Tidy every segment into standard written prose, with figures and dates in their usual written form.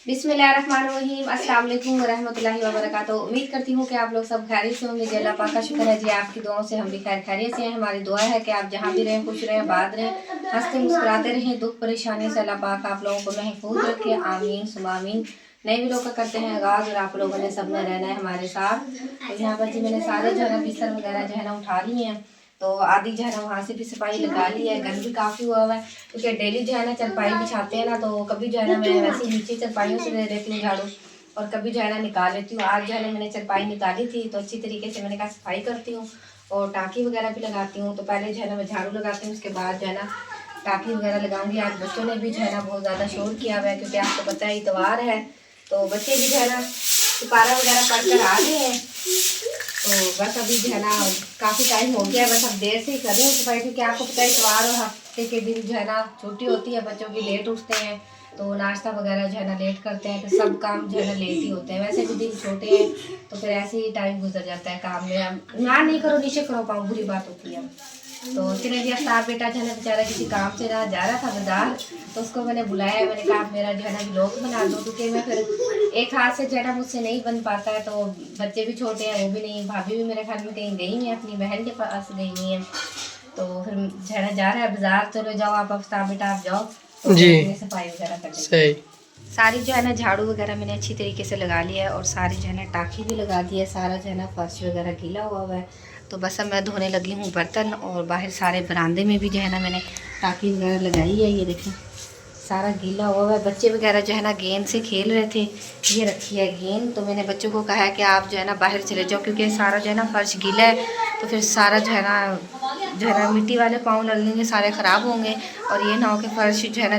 बिस्मिल्लाहिर्रहमानिर्रहीम, अस्सलाम वालेकुम वरहमतुल्लाहि वबरकातुहू। उम्मीद करती हूँ कि आप लोग सब खैरियत से होंगे। अल्लाह पाक का शुक्र है जी, आपकी दुआओं से हम भी खैरियत से हैं। हमारी दुआ है कि आप जहाँ भी रहें खुश रहें, आबाद रहें, हंसते मुस्कुराते रहें। दुख परेशानी से अल्लाह पाक आप लोगों को महफूज रखे, आमीन सुमा आमीन। नए भी लोग करते हैं आगाज़ और आप लोगों ने सब ने रहना है हमारे साथ। तो यहाँ पर जी मैंने सारे जो है ना बिस्तर वगैरह जो है ना उठा ली हैं। तो आदि जो है ना वहाँ से भी सफाई लगा ली है। गर्म भी काफ़ी हुआ हुआ है क्योंकि डेली जो है ना चारपाई बिछाते हैं ना, तो कभी जो है ना मैं वैसे नीचे चारपाइयों से दे देती हूँ झाड़ू और कभी जो है ना निकाल लेती हूँ। आज जो है ना मैंने चारपाई निकाली थी तो अच्छी तरीके से मैंने कहा सफाई करती हूँ और टाँकी वगैरह भी लगाती हूँ। तो पहले जो है ना मैं झाड़ू लगाती हूँ, उसके बाद जो है ना टाँकी वगैरह लगाऊंगी। आज बच्चों ने भी जो है ना बहुत ज़्यादा शोर किया हुआ है क्योंकि आपको पता है इतवार है, तो बच्चे भी जो है ना सिपारा वगैरह पढ़ कर आ गए हैं। तो बस अभी जो है ना काफ़ी टाइम हो गया है, बस अब देर से ही कर रही हूँ सफाई क्योंकि आपको पता है इतवार और हफ्ते के दिन जो है ना छुट्टी होती है, बच्चों की लेट उठते हैं तो नाश्ता वगैरह जो है ना लेट करते हैं, तो सब काम जो है ना लेट ही होते हैं। वैसे भी दिन छोटे हैं तो फिर ऐसे ही टाइम गुजर जाता है काम में। ना नहीं करो नीचे करो पाऊँ बुरी बात होती है। तो चले जी अफ्तार बेटा जो है ना बेचारा किसी काम से ना जा रहा था बाजार, तो उसको मैंने बुलाया। मैंने कहा आप मेरा जो है ना व्लॉग बना दो क्योंकि मैं फिर एक हाथ से जो है ना मुझसे नहीं बन पाता है। तो बच्चे भी छोटे हैं, वो भी नहीं, भाभी भी मेरे ख्याल में कहीं गई हैं, अपनी बहन के पास गई हुई हैं। तो फिर जो है ना जा रहा है बाजार, चलो जाओ आप अफ्तार बेटा आप जाओ, तो जी सफाई वगैरह कर सही। सारी जो है ना झाड़ू वगैरह मैंने अच्छी तरीके से लगा लिया है और सारी जो है ना टाँकी भी लगा दी है। सारा जो है ना फर्श वगैरह गीला हुआ है। तो बस अब मैं धोने लगी हूँ बर्तन और बाहर सारे बरामदे में भी जो है ना मैंने टाँकी वगैरह लगाई है। ये देखें सारा गीला हुआ है। बच्चे वगैरह जो है ना गेंद से खेल रहे थे, ये रखी है गेंद, तो मैंने बच्चों को कहा है कि आप जो है ना बाहर चले जाओ क्योंकि सारा जो है ना फर्श गीला है। तो फिर सारा जो है ना मिट्टी वाले पाँव लगेंगे, सारे ख़राब होंगे और ये ना हो कि फर्श जो है ना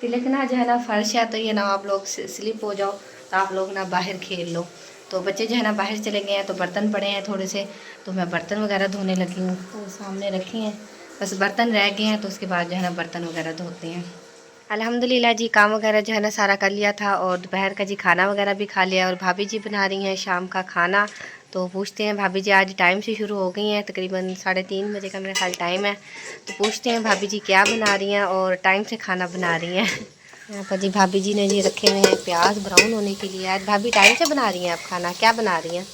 तिलकना जो है ना फर्श है, तो ये ना आप लोग स्लिप हो जाओ तो आप लोग ना बाहर खेल लो। तो बच्चे जो है ना बाहर चले गए हैं, तो बर्तन पड़े हैं थोड़े से, तो मैं बर्तन वगैरह धोने लगी हूँ। तो सामने रखे हैं, बस बर्तन रह गए हैं तो उसके बाद जो है ना बर्तन वगैरह धोते हैं। अल्हम्दुलिल्लाह जी काम वगैरह जो है ना सारा कर लिया था और दोपहर का जी खाना वगैरह भी खा लिया और भाभी जी बना रही हैं शाम का खाना। तो पूछते हैं भाभी जी, आज टाइम से शुरू हो गई हैं, तकरीबन 3:30 बजे का मेरा ख्याल टाइम है। तो पूछते हैं भाभी जी क्या बना रही हैं और टाइम से खाना बना रही हैं। यहाँ पर जी भाभी जी ने जी रखे हुए हैं प्याज ब्राउन होने के लिए। आज भाभी टाइम से बना रही हैं आप खाना, क्या बना रही हैं?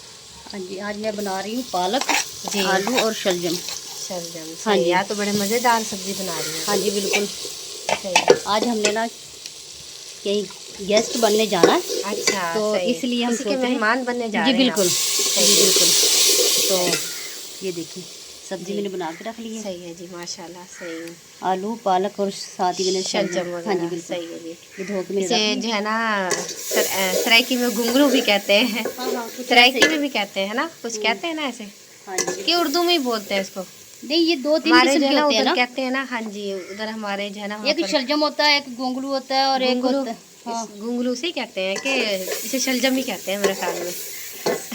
हाँ जी, आज मैं बना रही हूँ पालक जी आलू और शलजम। शलजम, हाँ सही जी। यार, तो बड़े मज़ेदार सब्ज़ी बना रही हैं। हाँ जी बिल्कुल। सही। आज हमने ना कहीं गेस्ट बनने जाना है, अच्छा, तो सही, इसलिए हम किसी के सोच रहे मेहमान बनने जा जी रहे हैं आप? बिल्कुल, सही जी है। बिल्कुल। तो सही। ये देखिए सब्जी जी मैंने बना के रख ली है, सही है जी, माशाल्लाह सही है। आलू पालक और साथ ही मैंने शलजम शलजम। हाँ जी वगैरह बिल्कुल, सही है जी। ये धो के मैंने इसे रख ली। जो है ना सराइकी में घुंघरू भी कहते हैं, हाँ हाँ, कुछ सराइकी ऐसे में ही। भी कहते हैं ना, कुछ कहते हैं ना ऐसे, हाँ जी कि उर्दू में ही बोलते हैं इसको? नहीं, ये 2-3 हमारे किस्म जो है के ना होते हैं उधर ना। कहते हैं ना, हाँ जी उधर हमारे जो है ना वहाँ एक पर शलजम होता है, एक गोंगलू होता है और एक घुंघरू, होता है हाँ। घुंघरू से ही कहते हैं कि इसे शलजम ही कहते हैं मेरे ख्याल में।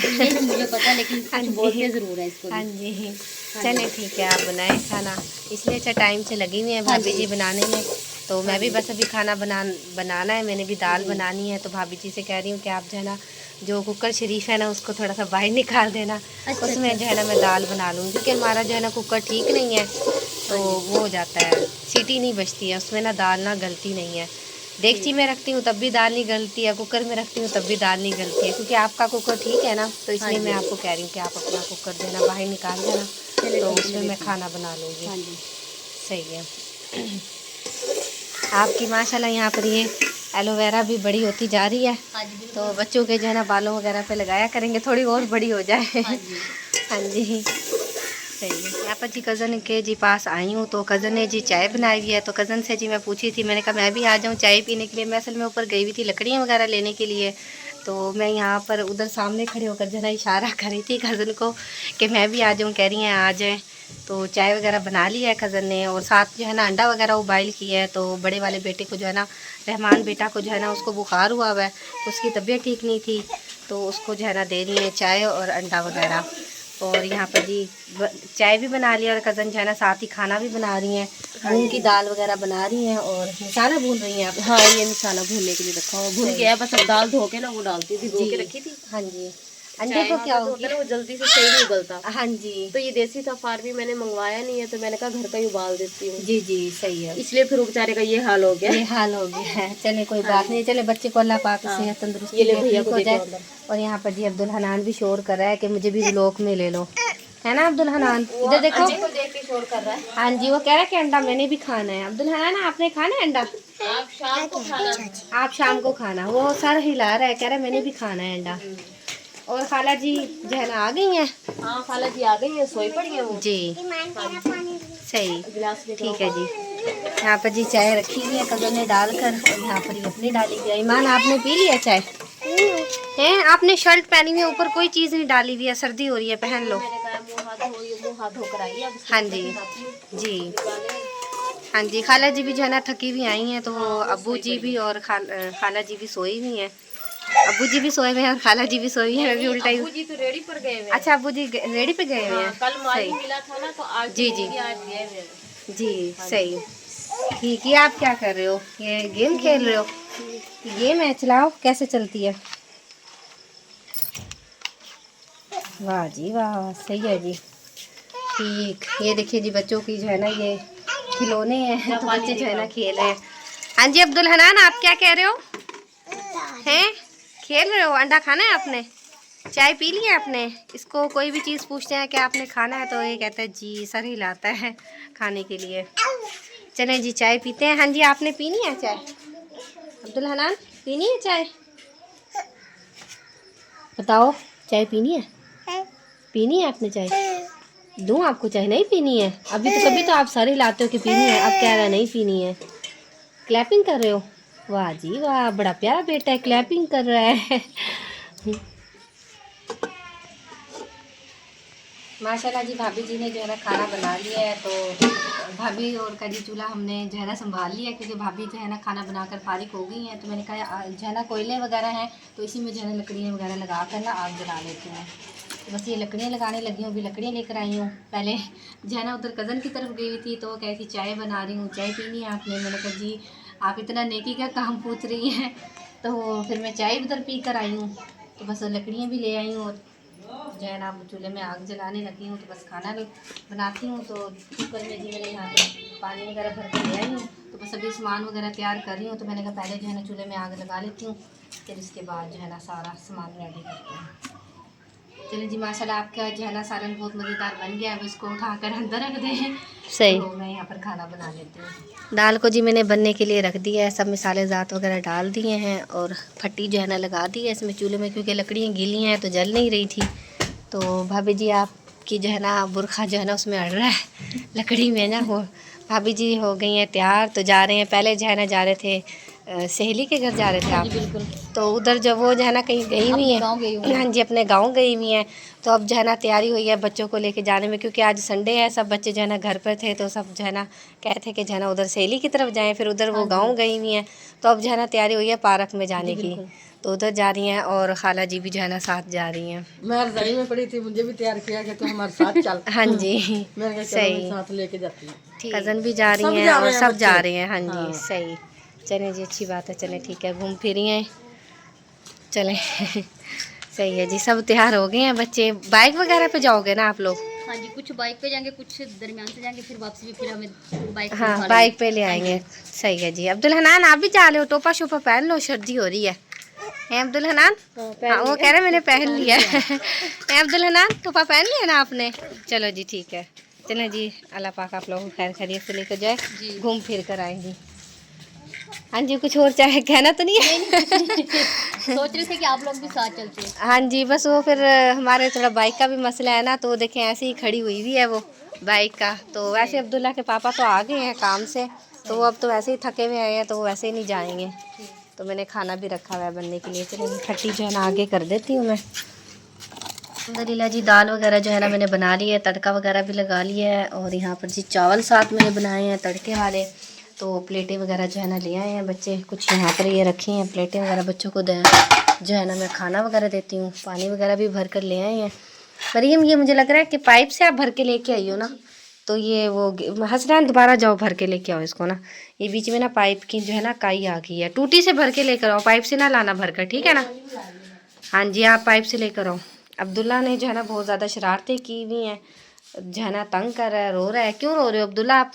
ये मुझे पता है, लेकिन हाँ कुछ जी, बोलते ज़रूर हैं इसको हाँ भी। जी, हाँ चलें जी। ठीक है, आप बनाएं खाना, इसलिए अच्छा टाइम से लगी हुई हैं हाँ भाभी जी। जी बनाने में। तो हाँ मैं भी जी। बस अभी खाना बनाना है, मैंने भी दाल जी। बनानी है। तो भाभी जी से कह रही हूँ कि आप जो है ना जो कुकर शरीफ है ना उसको थोड़ा सा बाहर निकाल देना, अच्छा उसमें अच्छा। जो है ना मैं दाल बना लूँगी क्योंकि हमारा जो है ना कुकर ठीक नहीं है, तो हाँ जी। वो हो जाता है, सीटी नहीं बजती है उसमें ना, दाल ना गलती नहीं है। डेगची ठीक। में रखती हूँ तब भी दाल नहीं गलती है, कुकर में रखती हूँ तब भी दाल नहीं गलती है, क्योंकि आपका कुकर ठीक है ना, तो हाँ इसलिए मैं जी। आपको कह रही हूँ कि आप अपना कुकर जो है ना बाहर निकाल देना, चलिए तो ठीक है, उसमें मैं देखती हूँ। खाना बना लूँगी। हाँ जी। सही है। आपकी माशाल्लाह यहाँ पर ये एलोवेरा भी बड़ी होती जा रही है, हाँ जी तो बिल्कुल। बच्चों के जो है ना बालों वगैरह पे लगाया करेंगे, थोड़ी और बड़ी हो जाए। हाँ जी। हाँ जी सही है। यहाँ पर जी कज़न के जी पास आई हूँ, तो कज़न ने जी चाय बनाई हुई है। तो कज़न से जी मैं पूछी थी, मैंने कहा मैं भी आ जाऊँ चाय पीने के लिए। मैं असल में ऊपर गई हुई थी लकड़ियाँ वगैरह लेने के लिए, तो मैं यहाँ पर उधर सामने खड़े होकर जो है ना इशारा कर रही थी कज़न को कि मैं भी आ जाऊँ, कह रही हैं आ जाएँ। तो चाय वगैरह बना ली है कज़न ने और साथ जो है ना अंडा वगैरह उबाइल किया है। तो बड़े वाले बेटे को जो है ना, रहमान बेटा को जो है ना उसको बुखार हुआ है, तो उसकी तबीयत ठीक नहीं थी, तो उसको जो है ना दे रही है चाय और अंडा वगैरह। और यहाँ पर जी चाय भी बना लिया और कज़न जो है ना साथ ही खाना भी बना रही हैं, मूंग की दाल वगैरह बना रही हैं और मसाला भून रही हैं आप? हाँ, ये मसाला भूनने के लिए रखा हुआ, भून गया है, बस अब दाल धो के ना वो डालती थी, धो के रखी थी। हाँ जी, अंडे को क्या हो होता है ना, वो जल्दी से सही नहीं उबलता। हाँ जी तो ये देसी था, फार्मी मैंने मंगवाया नहीं है, तो मैंने कहा घर का ही उबाल देती हूँ। जी जी सही है, इसलिए फिर वो बेचारे का ये हाल हो गया। ये हाल हो गया है। चले कोई बात नहीं, चले बच्चे को अल्लाह पाक सेहत तंदुरुस्ती ये ले दे, भैया ठीक को हो दे जाए। दो अंदर। और यहाँ पर जी अब्दुल हनान भी शोर कर रहा है कि मुझे भी व्लॉग में ले लो, है ना अब्दुल हनान? इधर देखो, अंडे को देख के शोर कर रहा है। हाँ जी वो कह रहा है कि अंडा मैंने भी खाना है। अब्दुल हनान आपने खाना है अंडा? आप शाम को खाना। आप शाम को खाना। वो सर हिला रहा है, कह रहा है मैंने भी खाना है अंडा। और खाला जी जो है ना आ गई हैं? हाँ खाला जी आ गई है, सोई पड़ी है वो। जी सही, गिलास लेकर ठीक है जी। यहाँ पर जी चाय रखी हुई है कजन ने डालकर, और यहाँ पर ये अपनी डाली हुई है। ईमान आपने पी लिया चाय? हैं आपने शर्ट पहनी हुई है, ऊपर कोई चीज़ नहीं डाली हुई है, सर्दी हो रही है, पहन लो। मैंने कहा मुँह हाथ धोकर आई है। हाँ जी जी हाँ जी। खाला जी भी जो है ना थकी हुई आई हैं, तो अब्बू जी भी और खाला जी भी सोई हुई हैं। अब्बू जी भी सोए हुए हैं और खाला जी भी सोई हैं। अभी उल्टा ही। अब्बू जी तो रेडी पर गए हुए हैं। अच्छा अब्बू जी रेडी पे गए हुए हैं। कल माल सही मिला था ना, तो आज जी जी आज गए हुए हैं। जी सही, ठीक है। आप क्या कर रहे हो? ये गेम खेल रहे हो? गेम है, चलाओ कैसे चलती है। वाह जी वाह, सही है जी, ठीक। ये देखिए जी बच्चों की जो है ना ये खिलौने हैं, तो बच्चे जो है ना खेल रहे हैं। हाँ जी अब्दुल हनान आप क्या कह रहे हो? हैं खेल रहे हो? अंडा खाना है आपने? चाय पी ली है आपने? इसको कोई भी चीज़ पूछते हैं कि आपने खाना है, तो ये कहता है जी, सर हिलाता है खाने के लिए। चलें जी चाय पीते हैं। हाँ जी आपने पीनी है चाय? अब्दुल हनान पीनी है चाय? बताओ चाय पीनी है? पीनी है आपने चाय? दूँ आपको चाय? नहीं पीनी है? अभी तो कभी तो आप सर हिलाते हो कि पीनी है, अब कह रहा है नहीं पीनी है। क्लैपिंग कर रहे हो? वाह जी वाह, बड़ा प्यारा बेटा है, क्लैपिंग कर रहा है। माशाल्लाह जी भाभी जी ने जो है ना खाना बना लिया है, तो भाभी और कड़ी चूल्हा हमने जो है ना संभाल लिया, क्योंकि भाभी जो है ना खाना बनाकर फारिग हो गई हैं। तो मैंने कहा जो है ना कोयले वगैरह हैं, तो इसी में जो है ना लकड़ियाँ वगैरह लगा कर ना आग जला लेती हैं। तो बस ये लकड़ियाँ लगाने लगी हूँ, अभी लकड़ियाँ लेकर आई हूँ। पहले जो है ना उधर कज़न की तरफ गई थी, तो वो कह थी चाय बना रही हूँ, चाय पीनी है आपने? मैंने कहा जी आप इतना नेकी का काम पूछ रही हैं। तो फिर मैं चाय उधर पी कर आई हूँ, तो बस लकड़ियाँ भी ले आई हूँ, और जो है ना चूल्हे में आग जलाने लगी हूँ। तो बस खाना बनाती हूँ, तो कुकर में जी मैंने यहाँ पे पानी वगैरह भर के ले आई हूँ। तो बस अभी सामान वगैरह तैयार कर रही हूँ, तो मैंने कहा पहले जो है ना चूल्हे में आग लगा लेती हूँ, फिर इसके बाद जो है ना सारा सामान रेडी करती हूँ। चलिए जी माशाल्लाह आपका जो है ना सालन बहुत मज़ेदार बन गया है। अब इसको उठाकर अंदर रख दें। सही, तो मैं यहाँ पर खाना बना लेती हूँ। दाल को जी मैंने बनने के लिए रख दिया है, सब मिसाले ज़ात वगैरह डाल दिए हैं, और फट्टी जो है ना लगा दी है इसमें चूल्हे में, क्योंकि लकड़ियाँ गीली हैं तो जल नहीं रही थी। तो भाभी जी आपकी जो है ना बुरखा जो है ना उसमें अड़ रहा है लकड़ी में ना। वो भाभी जी हो गई हैं तैयार, तो जा रहे हैं। पहले जो है ना जा रहे थे सहेली के घर जा रहे थे आप? बिल्कुल। तो उधर जब वो जो है ना कहीं गई हुई है, हाँ जी अपने गांव गई हुई हैं। तो अब जो है ना तैयारी हुई है बच्चों को लेके जाने में, क्योंकि आज संडे है, सब बच्चे जो है ना घर पर थे, तो सब जो है ना कहे थे कि जो है ना उधर सहेली की तरफ जाएं। फिर उधर वो गांव गई हुई हैं, तो अब जो है ना तैयारी हुई है पार्क में जाने की, तो उधर जा रही हैं। और खाला जी भी जो है ना साथ जा रही हैं। मैं रजाई में पड़ी थी, मुझे भी तैयार किया कि तू हमारे साथ चल। हाँ जी मैंने कहा चलो सही, मैं साथ लेके जाती हूँ। कज़न भी जा रही हैं और सब जा रहे हैं। हाँ जी सही, चलें जी अच्छी बात है। चलें ठीक है, घूम फिरी हैं, चलें। सही है जी, सब तैयार हो गए हैं बच्चे। बाइक वगैरह पे जाओगे ना आप लोग? हाँ जी, कुछ बाइक पे जाएंगे, कुछ दरमियान से जाएंगे, फिर वापसी भी फिर हमें बाइक हाँ बाइक पे ले आएंगे। सही है जी। अब्दुल हनान आप भी जा रहे हो? टोपा शोपा पहन लो, सर्दी हो रही है। हैं अब्दुल हनान? हाँ वो कह रहे मैंने पहन लिया है। हैं अब्दुल हनान टोपा पहन लिया ना आपने? चलो जी ठीक है, चलें जी, अल्लाह पाक आप लोगों को खैर खैरियत से लेकर जाए, घूम फिर कर आएंगी। हाँ जी कुछ और चाहे कहना तो नहीं है? सोच रहे थे कि आप लोग भी साथ चलते हैं। हाँ जी बस वो फिर हमारे थोड़ा बाइक का भी मसला है ना, तो देखें ऐसे ही खड़ी हुई हुई है वो बाइक का। तो वैसे अब्दुल्ला के पापा तो आ गए हैं काम से, तो वो अब तो वैसे ही थके हुए आए हैं, तो वो वैसे ही नहीं जाएंगे। तो मैंने खाना भी रखा हुआ है बनने के लिए। चलिए खट्टी जो है ना आगे कर देती हूँ मैं। अल्हम्दुलिल्लाह जी दाल वगैरह जो है ना मैंने बना ली है, तड़का वगैरह भी लगा लिया है, और यहाँ पर जी चावल साथ मैंने बनाए हैं तड़के वाले। तो प्लेटें वगैरह जो है ना ले आए हैं बच्चे, कुछ यहाँ पर ये रखी हैं प्लेटें वगैरह, बच्चों को जो है ना मैं खाना वगैरह देती हूँ। पानी वगैरह भी भर कर ले आए हैं। मरीम ये मुझे लग रहा है कि पाइप से आप भर के लेके आई हो ना, तो ये वो हसनैन दोबारा जाओ भर के लेके आओ इसको ना। ये बीच में ना पाइप की जो है ना काई आ गई है, टूटी से भर के लेकर आओ, पाइप से ना लाना भर कर, ठीक है ना? हाँ जी आप पाइप से लेकर आओ, अब्दुल्ला ने जो है ना बहुत ज़्यादा शरारतें की हुई हैं, जो है ना तंग कर रहा है, रो रहा है। क्यों रो रहे हो अब्दुल्ला आप?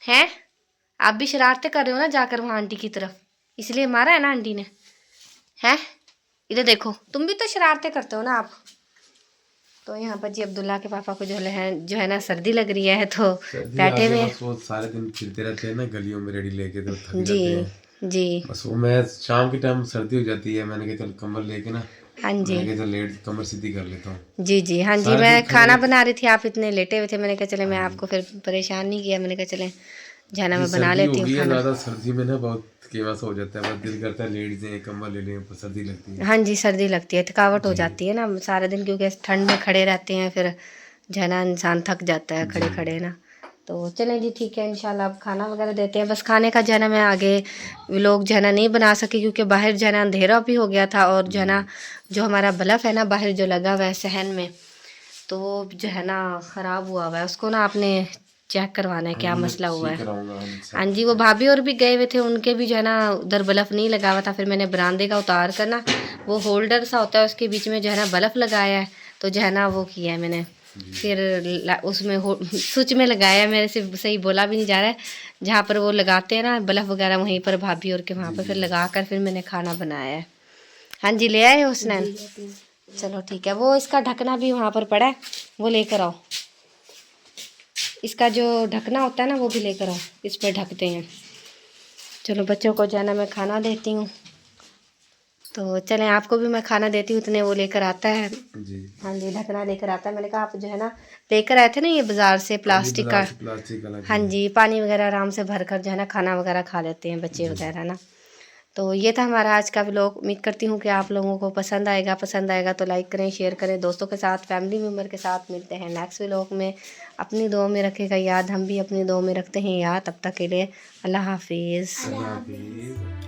हैं? आप भी शरारतें कर रहे हो ना जाकर वहाँ आंटी की तरफ, इसलिए मारा है ना आंटी ने? हैं? इधर देखो, तुम भी तो शरारतें करते हो ना आप। तो यहाँ पर जी अब्दुल्ला के पापा को जो है ना सर्दी लग रही है, तो बैठे हुए बस वो सारे दिन फिरते रहते हैं ना गलियों में रेडी लेके, तो थक जी जाते हैं। जी। बस वो मैं शाम के टाइम सर्दी हो जाती है, मैंने कहा चल कम्बल लेके ना, हाँ जी मैंने कहा चल लेट कमर सीधी कर लेता हूँ। जी जी। हाँ जी, सारे मैं दिन खड़े खाना रहते- बना रही थी, आप इतने लेटे हुए थे, मैंने कहा चले मैं हाँ आपको फिर परेशान नहीं किया, मैंने कहा चले जाना जी, मैं बना सर्दी हो लेती हूँ गई है खाना। ज़्यादा, सर्दी में ना बहुत केवस हो जाता है, बस दिल करता है लेट जाए कम्बल ले लें, पर सर्दी लगती है। हाँ जी, सर्दी लगती है, थकावट हो जी जाती है ना सारा दिन, क्योंकि ठंड में खड़े रहते हैं, फिर जो है ना इंसान थक जाता है खड़े खड़े ना। तो चलें जी ठीक है, इंशाल्लाह अब खाना वगैरह देते हैं। बस खाने का जो है ना मैं आगे व्लॉग जो है ना नहीं बना सकी, क्योंकि बाहर जो है ना अंधेरा भी हो गया था, और जो है ना जो हमारा बल्ब है ना बाहर जो लगा हुआ है सहन में, तो वो जो है ना ख़राब हुआ हुआ है, उसको ना आपने चेक करवाना है क्या मसला हुआ है। हाँ जी, वो भाभी और भी गए हुए थे, उनके भी जो है ना उधर बल्ब नहीं लगा हुआ था, फिर मैंने बरामदे का उतार कर ना वो होल्डर सा होता है उसके बीच में जो है ना बल्ब लगाया है, तो जो है ना वो किया है मैंने, फिर उसमें स्विच में लगाया, मेरे से सही बोला भी नहीं जा रहा है, जहाँ पर वो लगाते हैं ना बल्ब वगैरह वहीं पर भाभी और के वहाँ पर फिर लगा कर फिर मैंने खाना बनाया है। हाँ जी, ले आए हो उसने? चलो ठीक है, वो इसका ढकना भी वहाँ पर पड़ा है, वो लेकर आओ। इसका जो ढकना होता है ना वो भी लेकर आओ, इस पर ढकते हैं। चलो बच्चों को जो है ना मैं खाना देती हूँ, तो चलें आपको भी मैं खाना देती हूँ, इतने वो लेकर आता है जी। हाँ जी, ढकना लेकर आता है। मैंने कहा आप जो है ना लेकर आए थे ना ये बाज़ार से प्लास्टिक का। प्लास्टिक वाला। हाँ जी, पानी वगैरह आराम से भर कर जो है ना खाना वगैरह खा लेते हैं बच्चे वगैरह ना। तो ये था हमारा आज का व्लॉग। उम्मीद करती हूँ कि आप लोगों को पसंद आएगा तो लाइक करें, शेयर करें, दोस्तों के साथ, फैमिली मेम्बर के साथ। मिलते हैं नेक्स्ट व्लॉग में। अपनी दुआ में रखेगा याद, हम भी अपनी दुआ में रखते हैं याद। तब तक के लिए अल्लाह हाफिज़। अल्लाह हाफिज़।